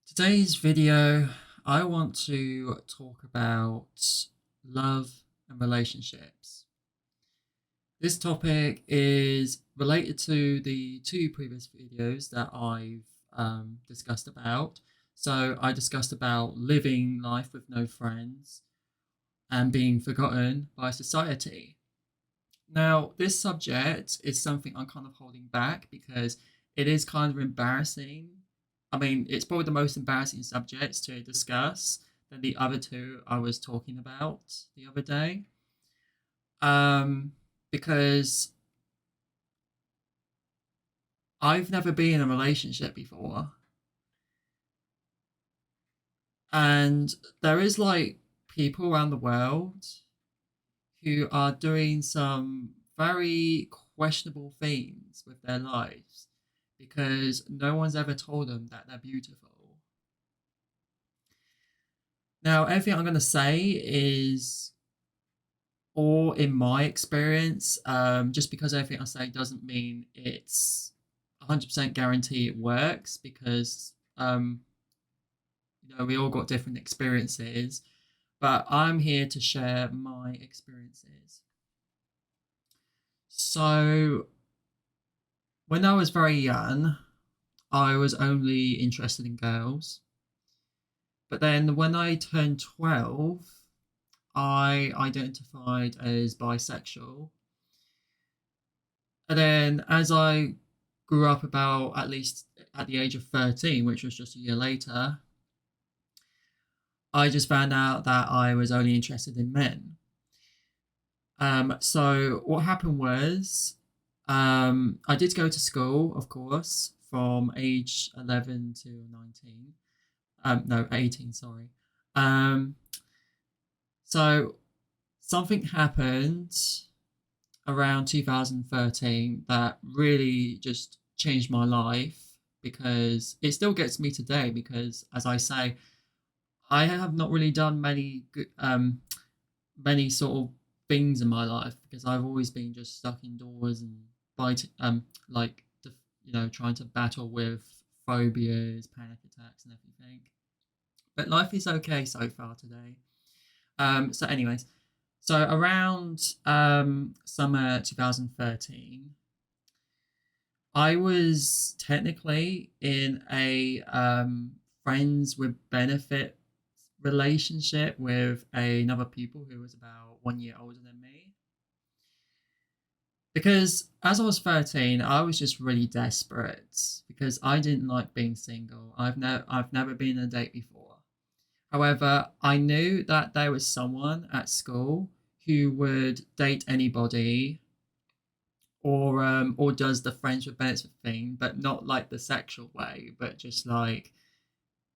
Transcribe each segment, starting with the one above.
Today's video, I want to talk about love and relationships. This topic is related to the two previous videos that I've discussed about. So I discussed about living life with no friends and being forgotten by society. Now, this subject is something I'm kind of holding back because it is kind of embarrassing. I mean, it's probably the most embarrassing subjects to discuss than the other two I was talking about the other day. Um, because I've never been in a relationship before. And there is like people around the world who are doing some very questionable things with their lives because no one's ever told them that they're beautiful. Now, everything I'm going to say is all in my experience. Just because everything I say doesn't mean it's 100% guarantee it works because, we all got different experiences, but I'm here to share my experiences. So, when I was very young, I was only interested in girls. But then when I turned 12, I identified as bisexual. And then as I grew up about at least at the age of 13, which was just a year later, I just found out that I was only interested in men. So what happened was I did go to school, of course, from age 11 to 19. No, 18, sorry. Um, so something happened around 2013 that really just changed my life because it still gets me today because as I say, I have not really done many sort of things in my life because I've always been just stuck indoors and biting trying to battle with phobias, panic attacks and everything. But life is okay so far today. So anyways, so around summer 2013, I was technically in a friends with benefit relationship with another people who was about 1 year older than me. Because as I was 13, I was just really desperate because I didn't like being single. I've never been on a date before. However, I knew that there was someone at school who would date anybody or does the friends with benefits thing, but not like the sexual way, but just like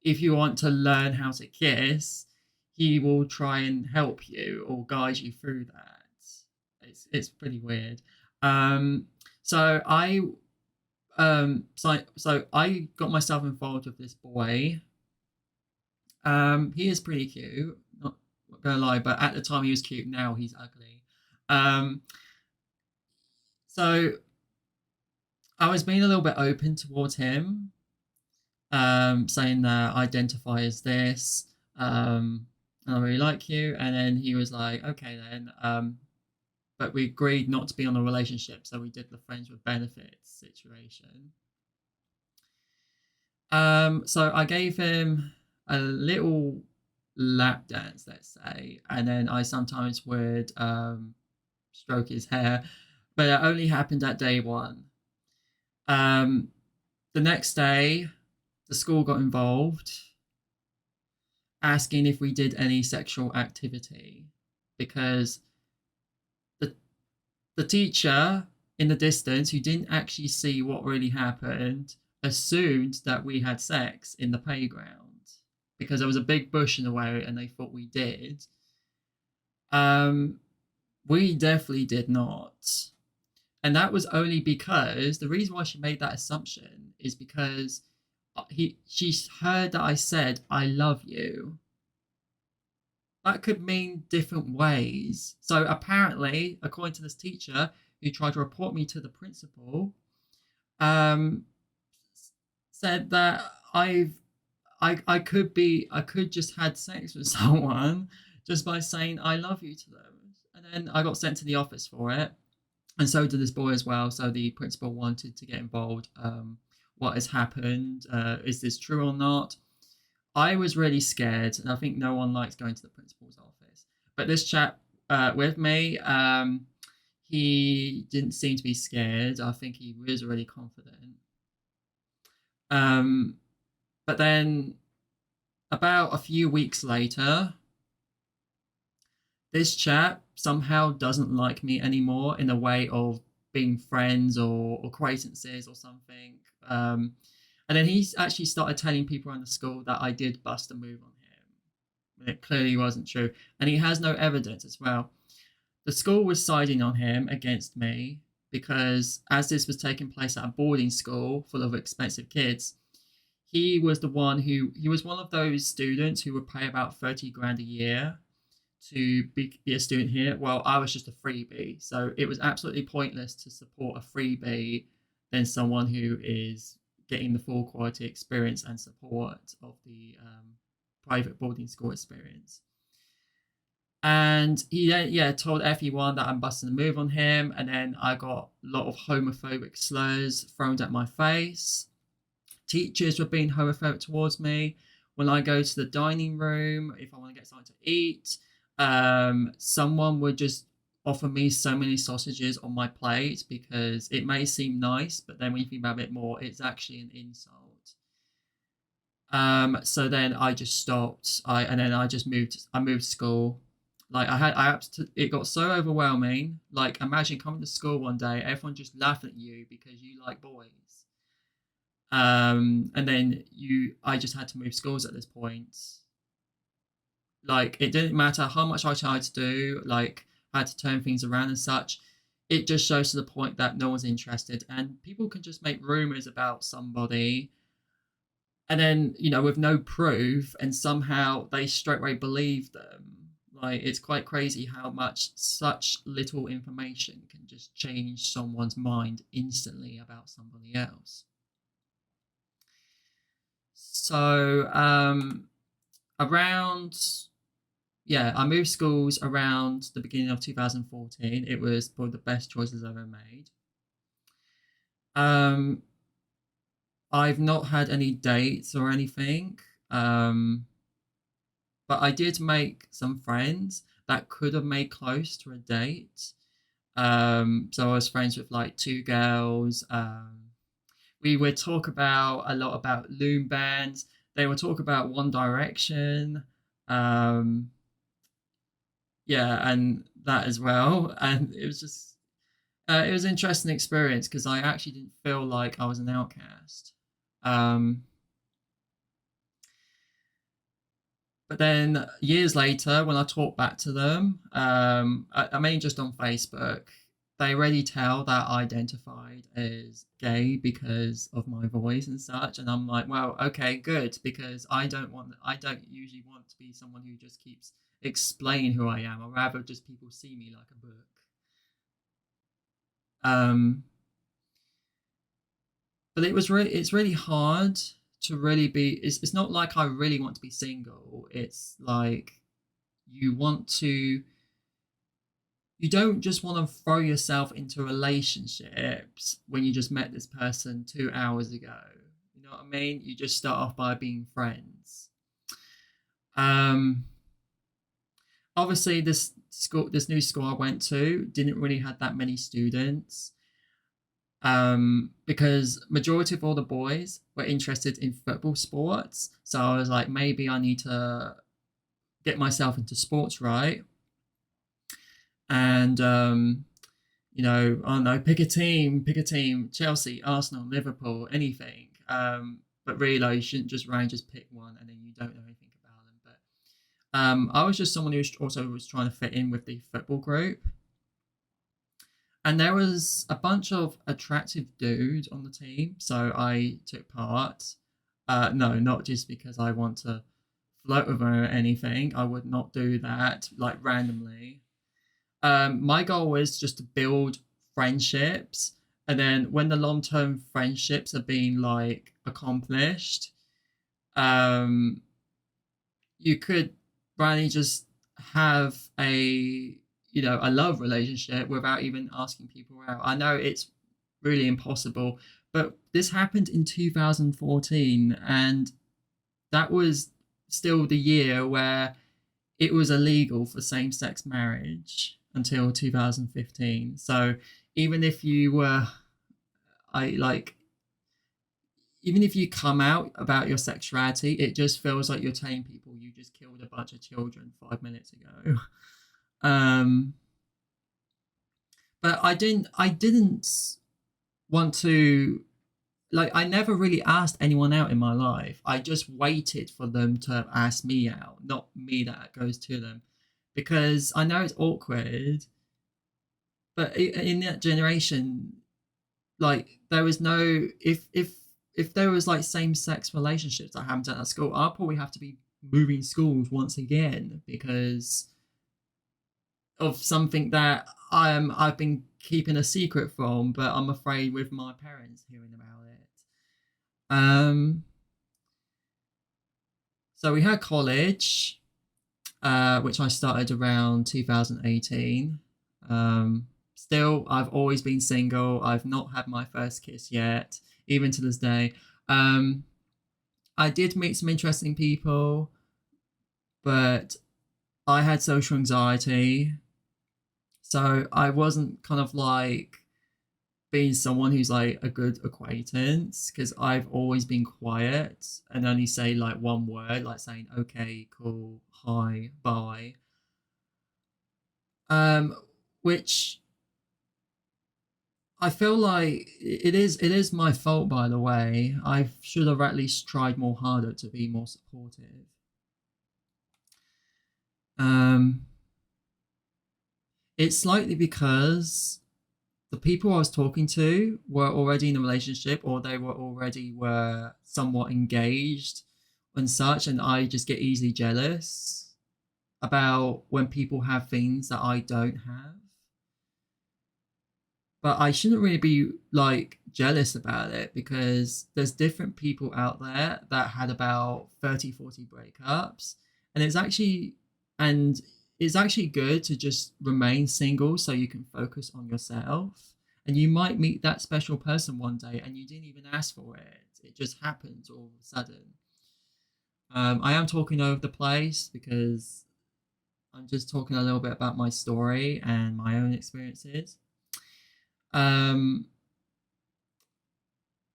if you want to learn how to kiss, he will try and help you or guide you through that. It's pretty weird. Um, so I so I got myself involved with this boy. He is pretty cute, not gonna lie, but at the time he was cute. Now he's ugly. Um, so I was being a little bit open towards him, saying that I identify as this, and I really like you. And then he was like, okay, then. But we agreed not to be on a relationship, so we did the friends with benefits situation. So I gave him a little lap dance, let's say, and then I sometimes would stroke his hair, but it only happened at day one. Um, the next day, the school got involved, asking if we did any sexual activity because the the teacher in the distance who didn't actually see what really happened assumed that we had sex in the playground because there was a big bush in the way and they thought we did. Um, we definitely did not. And that was only because the reason why she made that assumption is because she heard that I said I love you. That could mean different ways. So apparently, according to this teacher who tried to report me to the principal, um, said that I could just had sex with someone just by saying I love you to them, and then I got sent to the office for it, and so did this boy as well. So the principal wanted to get involved. What has happened? Is this true or not? I was really scared, and I think no one likes going to the principal's office. But this chap with me, he didn't seem to be scared. I think he was really confident. Um, but then about a few weeks later, this chap somehow doesn't like me anymore in a way of being friends or acquaintances or something. And then he's actually started telling people around the school that I did bust a move on him. It clearly wasn't true. And he has no evidence as well. The school was siding on him against me because as this was taking place at a boarding school full of expensive kids, he was he was one of those students who would pay about 30 grand a year to be a student here. Well, I was just a freebie. So it was absolutely pointless to support a freebie than someone who is getting the full quality experience and support of the private boarding school experience. And he then, told everyone that I'm busting a move on him. And then I got a lot of homophobic slurs thrown at my face. Teachers were being homophobic towards me. When I go to the dining room, if I want to get something to eat, someone would just offer me so many sausages on my plate because it may seem nice, but then when you think about it a bit more, it's actually an insult. So then I just stopped. I moved school. Like it got so overwhelming. Like imagine coming to school one day, everyone just laughing at you because you like boys. And then I just had to move schools at this point. Like it didn't matter how much I tried to do, like I had to turn things around and such. It just shows to the point that no one's interested and people can just make rumors about somebody and then, with no proof and somehow they straight away believe them. Like it's quite crazy how much such little information can just change someone's mind instantly about somebody else. So around I moved schools around the beginning of 2014. It was probably the best choices I've ever made. I've not had any dates or anything, but I did make some friends that could have made close to a date. So I was friends with like two girls. We would talk about a lot about loom bands. They would talk about One Direction. And that as well. And it was just it was an interesting experience because I actually didn't feel like I was an outcast. Um, but then years later, when I talked back to them, I mean, just on Facebook, they already tell that I identified as gay because of my voice and such. And I'm like, well, okay, good, because I don't usually want to be someone who just keeps explaining who I am. I'd rather just people see me like a book. But it's really hard to really be. It's not like I really want to be single. It's like you want to. You don't just want to throw yourself into relationships when you just met this person 2 hours ago. You know what I mean? You just start off by being friends. Obviously, this new school I went to didn't really have that many students. Because majority of all the boys were interested in football sports. So I was like, maybe I need to get myself into sports, right? And I don't know, pick a team, Chelsea, Arsenal, Liverpool, anything. But really, you shouldn't just pick one and then you don't know anything about them. But I was just someone who was trying to fit in with the football group. And there was a bunch of attractive dudes on the team, so I took part. No, not just because I want to flirt with her or anything. I would not do that, like randomly. My goal was just to build friendships, and then when the long-term friendships are being like accomplished, um, you could really just have a love relationship without even asking people out. I know it's really impossible, but this happened in 2014, and that was still the year where it was illegal for same-sex marriage until 2015. So even if you were I like even if you come out about your sexuality, it just feels like you're telling people you just killed a bunch of children 5 minutes ago. Um, but I didn't want to, like, I never really asked anyone out in my life. I just waited for them to ask me out, not me that goes to them, because I know it's awkward. But in that generation, like, there was no, if there was like same sex relationships that happened at school, I'll probably have to be moving schools once again because of something that I've been keeping a secret from, but I'm afraid with my parents hearing about it. Um, so we had college, which I started around 2018. Still, I've always been single. I've not had my first kiss yet, even to this day. Um, I did meet some interesting people, but I had social anxiety. So I wasn't kind of like being someone who's like a good acquaintance because I've always been quiet and only say like one word, like saying okay, cool, hi, bye. Um, which I feel like it is my fault, by the way. I should have at least tried more harder to be more supportive. Um, it's slightly because the people I was talking to were already in a relationship or they were somewhat engaged and such, and I just get easily jealous about when people have things that I don't have. But I shouldn't really be like jealous about it because there's different people out there that had about 30, 40 breakups, and and it's actually good to just remain single so you can focus on yourself, and you might meet that special person one day and you didn't even ask for it just happens all of a sudden. I am talking over the place because I'm just talking a little bit about my story and my own experiences. um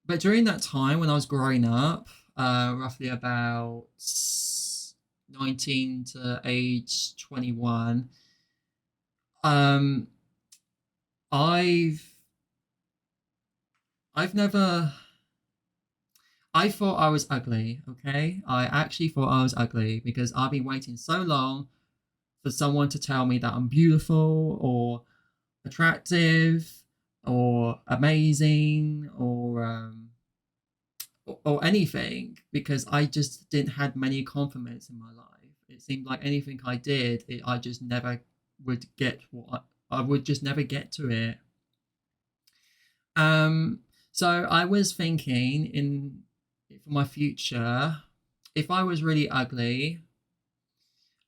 but during that time when I was growing up, roughly about 19 to age 21, um, I've I've never I thought I was ugly. Okay, I actually thought I was ugly because I've been waiting so long for someone to tell me that I'm beautiful or attractive or amazing or anything because I just didn't had many compliments in my life. It seemed like anything I did, I just never would get I would just never get to it. Um, so I was thinking in for my future, if I was really ugly,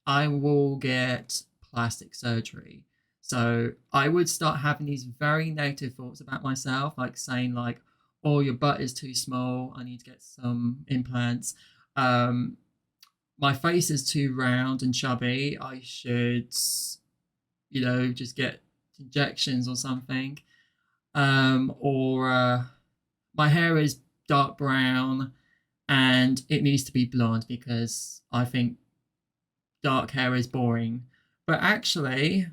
I will get plastic surgery. So I would start having these very negative thoughts about myself, like saying like, "Oh, your butt is too small. I need to get some implants. Um, my face is too round and chubby. I should, just get injections or something. Or my hair is dark brown and it needs to be blonde because I think dark hair is boring." But actually,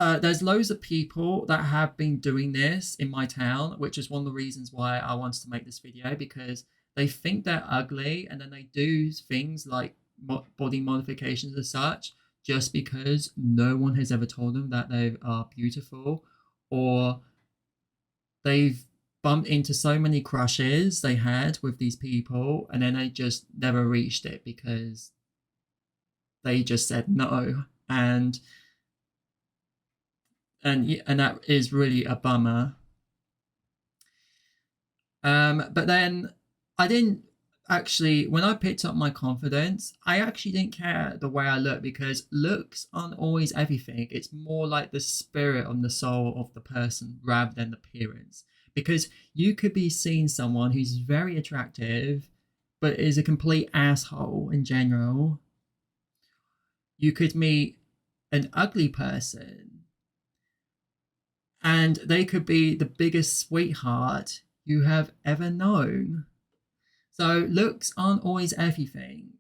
there's loads of people that have been doing this in my town, which is one of the reasons why I wanted to make this video because they think they're ugly and then they do things like body modifications and such just because no one has ever told them that they are beautiful, or they've bumped into so many crushes they had with these people and then they just never reached it because they just said no. And that is really a bummer. But then I didn't. actually, when I picked up my confidence, I actually didn't care the way I look because looks aren't always everything. It's more like the spirit and the soul of the person rather than the appearance. Because you could be seeing someone who's very attractive, but is a complete asshole in general. You could meet an ugly person and they could be the biggest sweetheart you have ever known. So looks aren't always everything.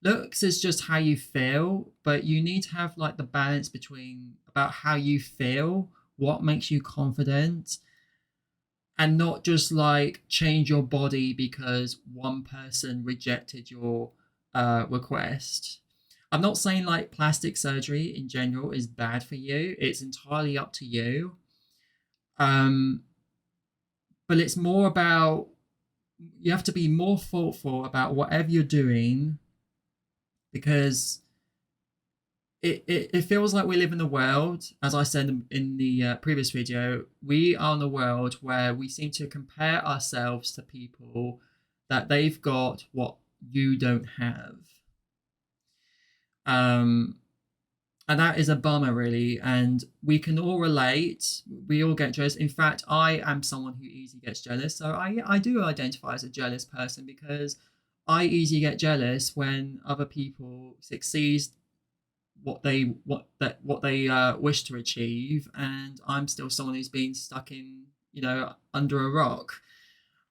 Looks is just how you feel, but you need to have like the balance between about how you feel, what makes you confident, and not just like change your body because one person rejected your request. I'm not saying like plastic surgery in general is bad for you. It's entirely up to you. Um, but it's more about you have to be more thoughtful about whatever you're doing because it feels like we live in a world, as I said in the previous video, we are in a world where we seem to compare ourselves to people that they've got what you don't have. Um, and that is a bummer, really. And we can all relate. We all get jealous. In fact, I am someone who easily gets jealous. So I do identify as a jealous person because I easily get jealous when other people succeed what they wish to achieve, and I'm still someone who's been stuck in under a rock.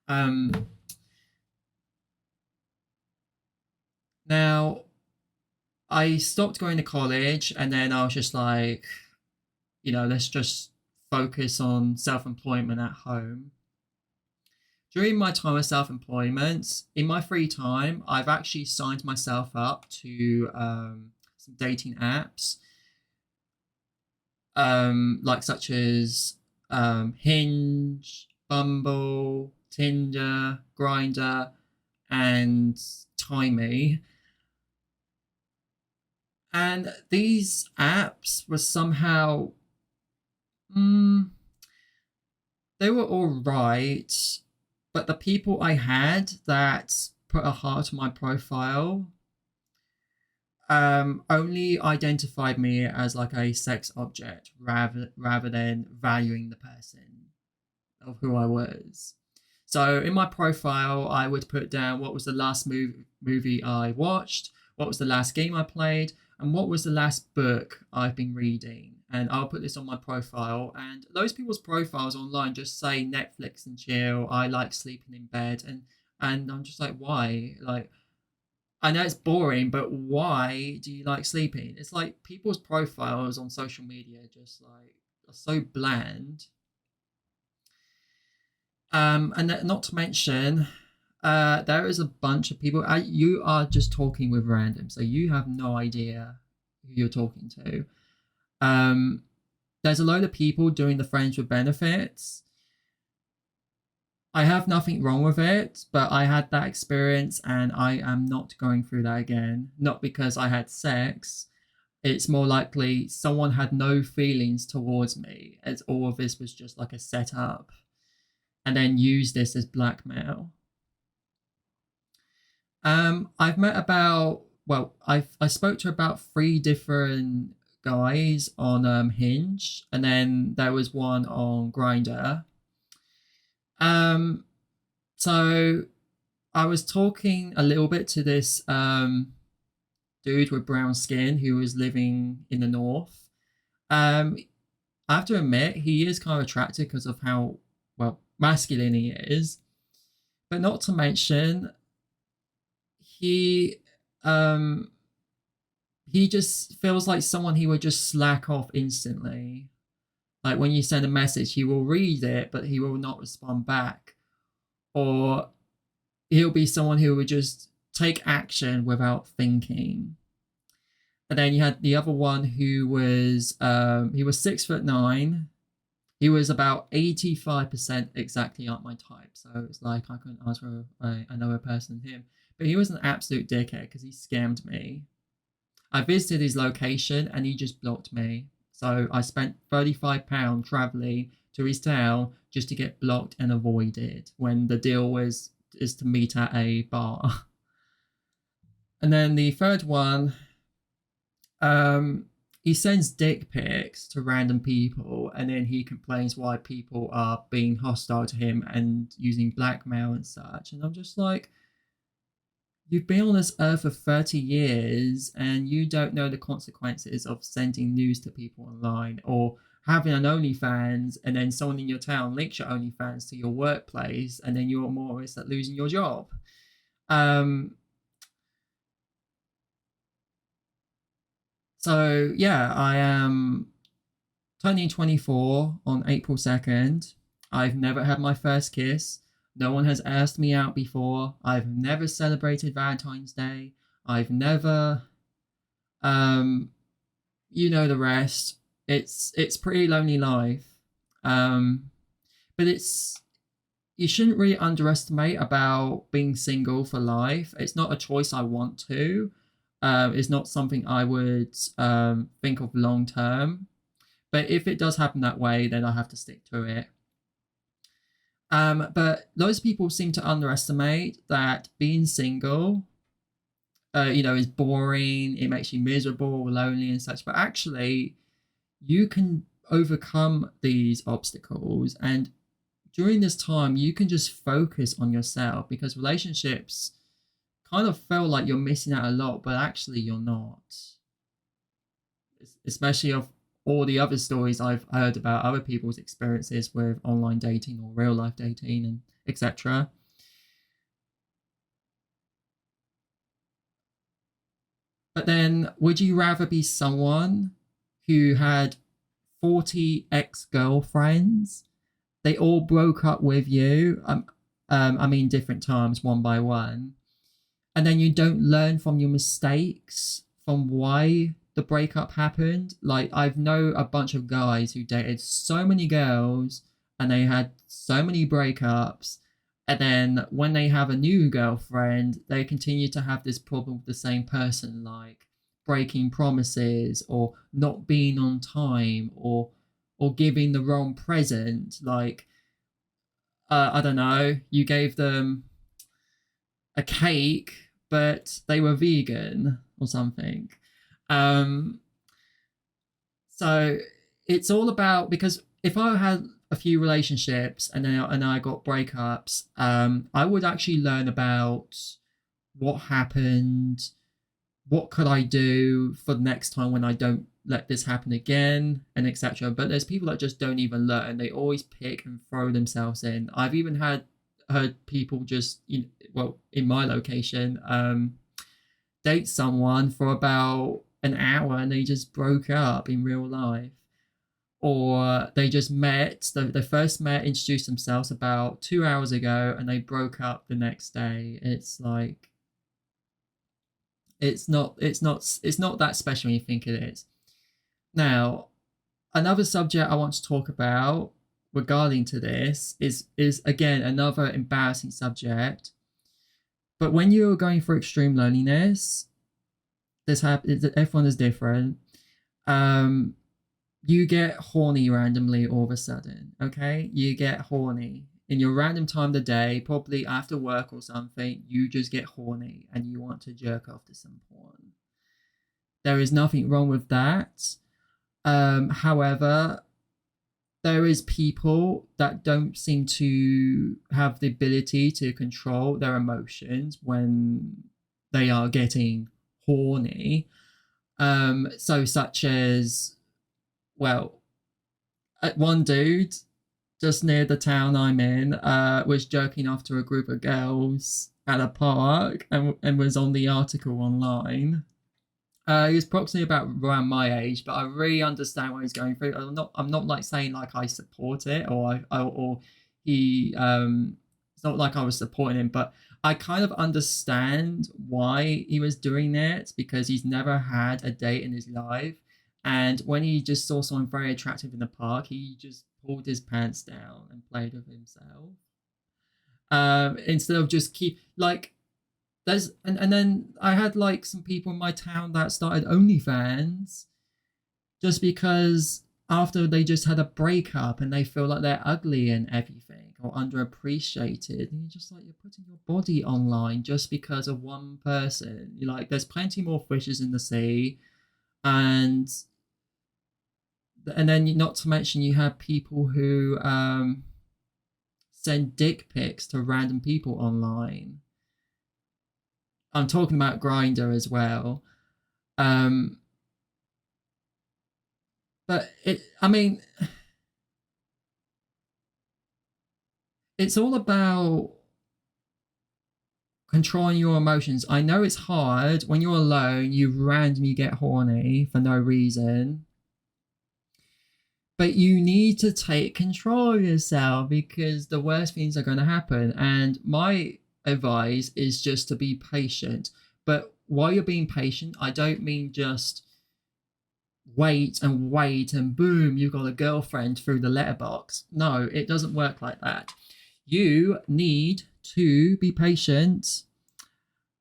Um, Now I stopped going to college, and then I was just like, let's just focus on self-employment at home. During my time of self-employment, in my free time, I've actually signed myself up to some dating apps, like such as Hinge, Bumble, Tinder, Grinder, and Timey. And these apps were somehow, they were all right, but the people I had that put a heart on my profile only identified me as like a sex object rather than valuing the person of who I was. So in my profile, I would put down what was the last movie I watched, what was the last game I played, and what was the last book I've been reading. And I'll put this on my profile. And those people's profiles online just say Netflix and chill. I like sleeping in bed, and I'm just like, why? Like, I know it's boring, but why do you like sleeping? It's like people's profiles on social media just like are so bland. And not to mention, there is a bunch of people. You are just talking with random, so you have no idea who you're talking to. There's a load of people doing the friends with benefits. I have nothing wrong with it, but I had that experience and I am not going through that again. Not because I had sex. It's more likely someone had no feelings towards me, as all of this was just like a setup, and then use this as blackmail. I've met about I spoke to about 3 different guys on Hinge, and then there was one on Grinder. So I was talking a little bit to this dude with brown skin who was living in the north. I have to admit he is kind of attractive because of how masculine he is, but not to mention he he just feels like someone he would just slack off instantly. Like when you send a message, he will read it, but he will not respond back. Or he'll be someone who would just take action without thinking. And then you had the other one who was he was 6'9". He was about 85% exactly up my type. So it's like I couldn't ask for another person than him. But he was an absolute dickhead because he scammed me. I visited his location and he just blocked me. So I spent £35 traveling to his town just to get blocked and avoided when the deal was is to meet at a bar. And then the third one, he sends dick pics to random people, and then he complains why people are being hostile to him and using blackmail and such. And I'm just like, you've been on this earth for 30 years and you don't know the consequences of sending news to people online, or having an OnlyFans and then someone in your town links your OnlyFans to your workplace and then you're more risk at losing your job. So yeah, I am turning 24 on April 2nd. I've never had my first kiss. No one has asked me out before. I've never celebrated Valentine's Day. I've never, you know the rest. It's pretty lonely life. But you shouldn't really underestimate about being single for life. It's not a choice I want to. It's not something I would think of long term. But if it does happen that way, then I have to stick to it. But those people seem to underestimate that being single, is boring. It makes you miserable, lonely, and such. But actually, you can overcome these obstacles, and during this time, you can just focus on yourself, because relationships kind of feel like you're missing out a lot, but actually you're not. Especially of all the other stories I've heard about other people's experiences with online dating or real life dating and etc. But then, would you rather be someone who had 40 ex-girlfriends? They all broke up with you. I mean, different times, one by one. And then you don't learn from your mistakes, from why the breakup happened. Like, I've know a bunch of guys who dated so many girls and they had so many breakups, and then when they have a new girlfriend, they continue to have this problem with the same person, like breaking promises or not being on time or giving the wrong present. Like, I don't know, you gave them a cake but they were vegan or something. So it's all about, because if I had a few relationships and I got breakups, I would actually learn about what happened, what could I do for the next time when I don't let this happen again, and etc. But there's people that just don't even learn. They always pick and throw themselves in. I've even heard people just, in my location, date someone for about an hour and they just broke up in real life. Or they just met, they first met, introduced themselves about 2 hours ago, and they broke up the next day. It's like, it's not that special when you think it is. Now, another subject I want to talk about regarding to this is again another embarrassing subject. But when you're going through extreme loneliness, everyone is different. You get horny randomly all of a sudden. Okay, you get horny in your random time of the day, probably after work or something. You just get horny and you want to jerk off to some porn. There is nothing wrong with that. However, there is people that don't seem to have the ability to control their emotions when they are getting horny. So such as, one dude just near the town I'm in was jerking off to a group of girls at a park and was on the article online. He was approximately about around my age, but I really understand what he's going through. I'm not like saying like I support it or he it's not like I was supporting him, but I kind of understand why he was doing it, because he's never had a date in his life, and when he just saw someone very attractive in the park, he just pulled his pants down and played with himself. Instead of just keep like. And then I had like some people in my town that started OnlyFans just because after they just had a breakup and they feel like they're ugly and everything. or underappreciated, and you're just like, you're putting your body online just because of one person. You're like, there's plenty more fishes in the sea, and then not to mention you have people who send dick pics to random people online. I'm talking about Grinder as well. Um, but I mean, it's all about controlling your emotions. I know it's hard when you're alone, you randomly get horny for no reason. But you need to take control of yourself because the worst things are going to happen. And my advice is just to be patient. But while you're being patient, I don't mean just wait and boom, you've got a girlfriend through the letterbox. No, it doesn't work like that. You need to be patient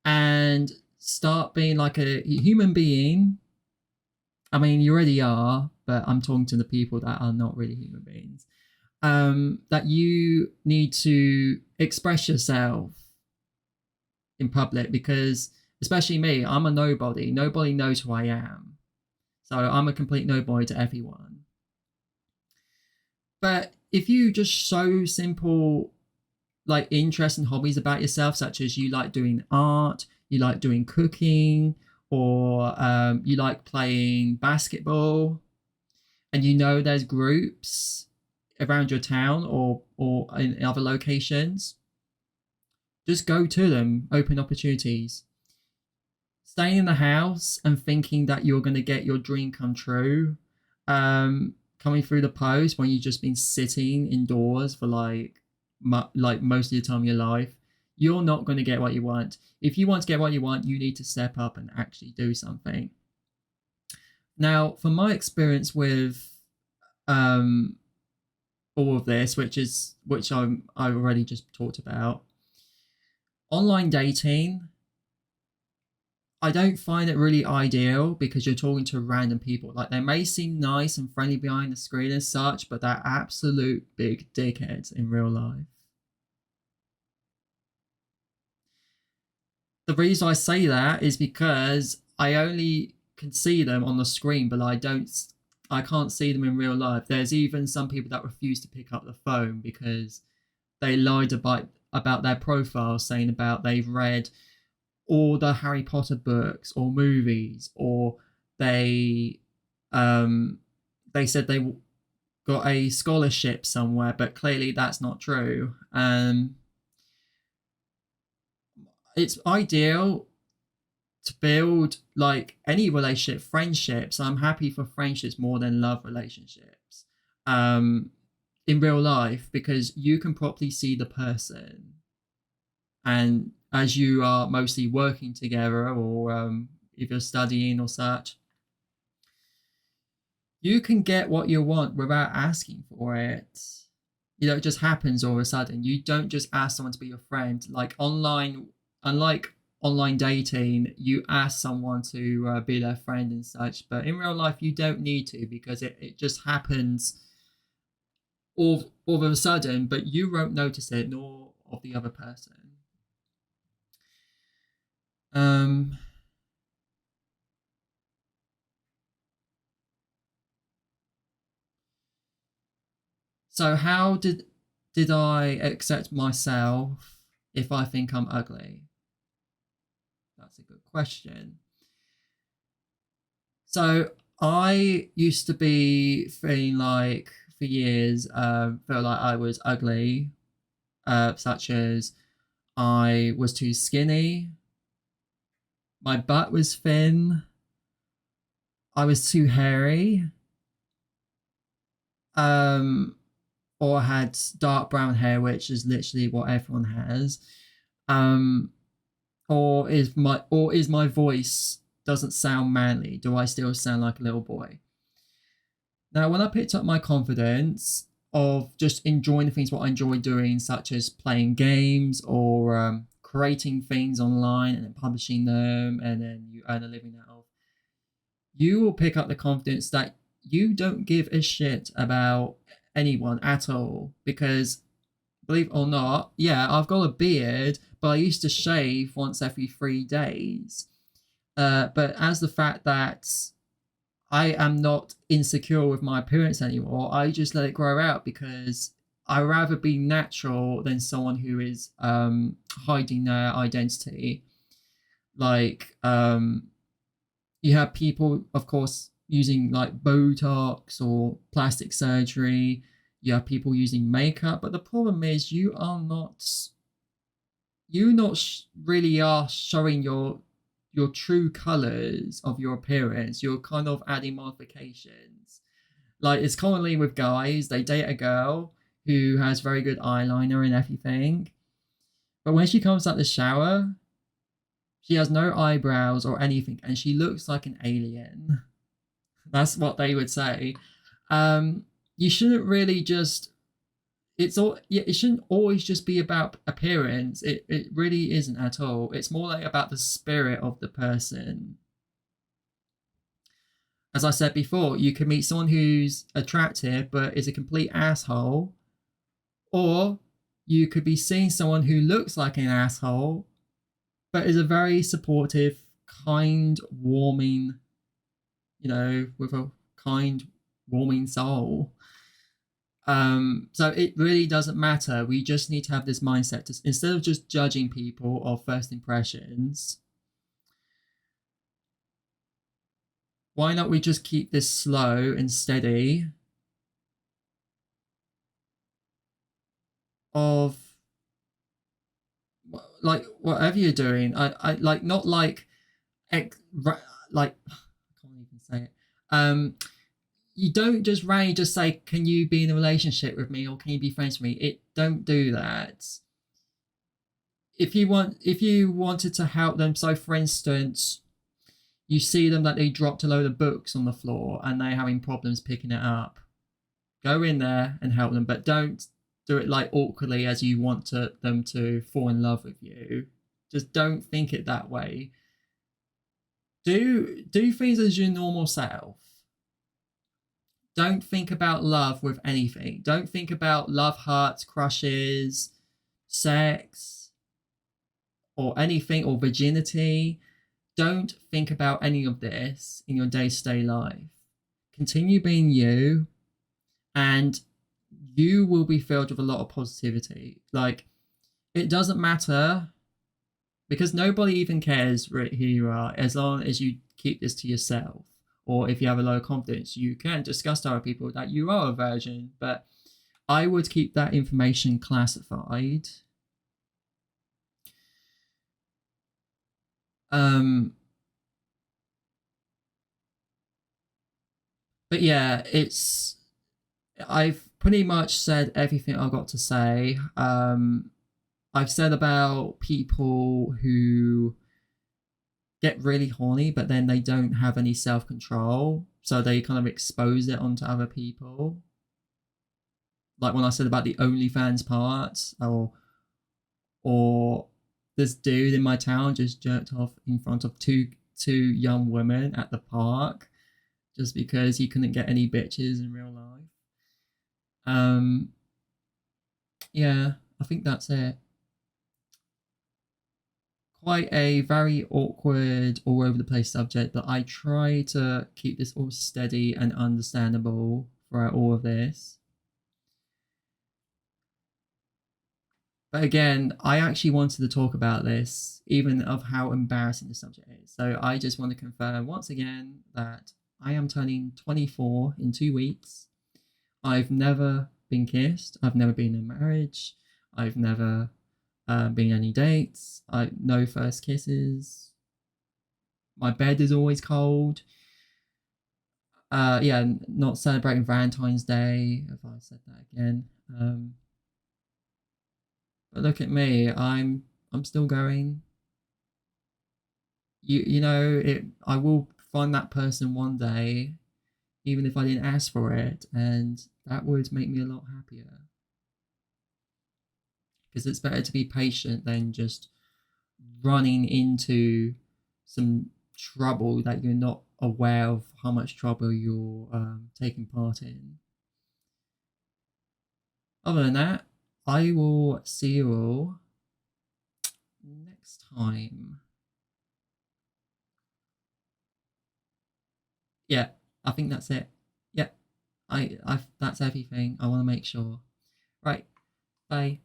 and start being like a human being. I mean, you already are, but I'm talking to the people that are not really human beings. That you need to express yourself in public because, especially me, I'm a nobody. Nobody knows who I am. So I'm a complete nobody to everyone. But if you just show simple, like, interests and hobbies about yourself, such as you like doing art, you like doing cooking, or you like playing basketball, and you know there's groups around your town or in other locations, just go to them. Open opportunities. Staying in the house and thinking that you're going to get your dream come true, coming through the post when you've just been sitting indoors for like most of the time of your life, you're not going to get what you want. If you want to get what you want, you need to step up and actually do something. Now, from my experience with all of this, which I already just talked about, online dating, I don't find it really ideal because you're talking to random people. Like, they may seem nice and friendly behind the screen and such, but they're absolute big dickheads in real life. The reason I say that is because I only can see them on the screen, but I can't see them in real life. There's even some people that refuse to pick up the phone because they lied about their profile, saying about they've read all the Harry Potter books or movies, or they said they got a scholarship somewhere, but clearly that's not true. It's ideal to build like any relationship, friendships. I'm happy for friendships more than love relationships. In real life, because you can properly see the person, and as you are mostly working together or if you're studying or such, you can get what you want without asking for it. It just happens all of a sudden. You don't just ask someone to be your friend. Like online, unlike online dating, you ask someone to be their friend and such. But in real life, you don't need to because it just happens all of a sudden, but you won't notice it, nor of the other person. Um, so how did I accept myself if I think I'm ugly? That's a good question. So I used to be feeling like for years, feel like I was ugly, such as I was too skinny, my butt was thin, I was too hairy, um, or had dark brown hair, which is literally what everyone has, um, or is my voice doesn't sound manly? Do I still sound like a little boy? Now, when I picked up my confidence of just enjoying the things what I enjoy doing, such as playing games or creating things online and then publishing them, and then you earn a living out of, you will pick up the confidence that you don't give a shit about anyone at all, because believe it or not, yeah, I've got a beard, but I used to shave once every 3 days. But as the fact that I am not insecure with my appearance anymore, I just let it grow out because I rather be natural than someone who is hiding their identity. Like you have people, of course, using like Botox or plastic surgery. You have people using makeup, but the problem is you not really are showing your true colors of your appearance. You're kind of adding modifications. Like it's commonly with guys, they date a girl who has very good eyeliner and everything, but when she comes out the shower, she has no eyebrows or anything, and she looks like an alien. That's what they would say. You shouldn't really just. It's all. Yeah, it shouldn't always just be about appearance. It really isn't at all. It's more like about the spirit of the person. As I said before, you can meet someone who's attractive but is a complete asshole, or you could be seeing someone who looks like an asshole but is a very supportive, kind, warming, with a kind, warming soul. So it really doesn't matter. We just need to have this mindset to, instead of just judging people off first impressions, why not we just keep this slow and steady of like whatever you're doing. I like not like like I can't even say it. You don't just randomly just say, "Can you be in a relationship with me?" or "Can you be friends with me?" It don't do that. If you wanted to help them, so for instance, you see them that they dropped a load of books on the floor and they're having problems picking it up. Go in there and help them, but don't do it like awkwardly as you want them to fall in love with you. Just don't think it that way. Do things as your normal self. Don't think about love with anything. Don't think about love hearts, crushes, sex, or anything, or virginity. Don't think about any of this in your day-to-day life. Continue being you, and you will be filled with a lot of positivity. Like, it doesn't matter because nobody even cares who you are as long as you keep this to yourself. Or if you have a low confidence, you can discuss to other people that you are a virgin. But I would keep that information classified. But yeah, I've pretty much said everything I've got to say. I've said about people who get really horny, but then they don't have any self control, so they kind of expose it onto other people. Like when I said about the OnlyFans part, or this dude in my town just jerked off in front of two young women at the park just because he couldn't get any bitches in real life. Um, yeah, I think that's it. Quite a very awkward, all over the place subject, but I try to keep this all steady and understandable throughout all of this. But again, I actually wanted to talk about this, even of how embarrassing the subject is. So I just want to confirm once again that I am turning 24 in 2 weeks. I've never been kissed. I've never been in marriage. I've never been any dates. No first kisses. My bed is always cold. Yeah, not celebrating Valentine's Day. If I said that again. But look at me. I'm still going. You know it. I will find that person one day, even if I didn't ask for it, and that would make me a lot happier. Because it's better to be patient than just running into some trouble that you're not aware of how much trouble you're taking part in. Other than that, I will see you all next time. Yeah, I think that's it. Yeah, I that's everything. I want to make sure. Right, bye.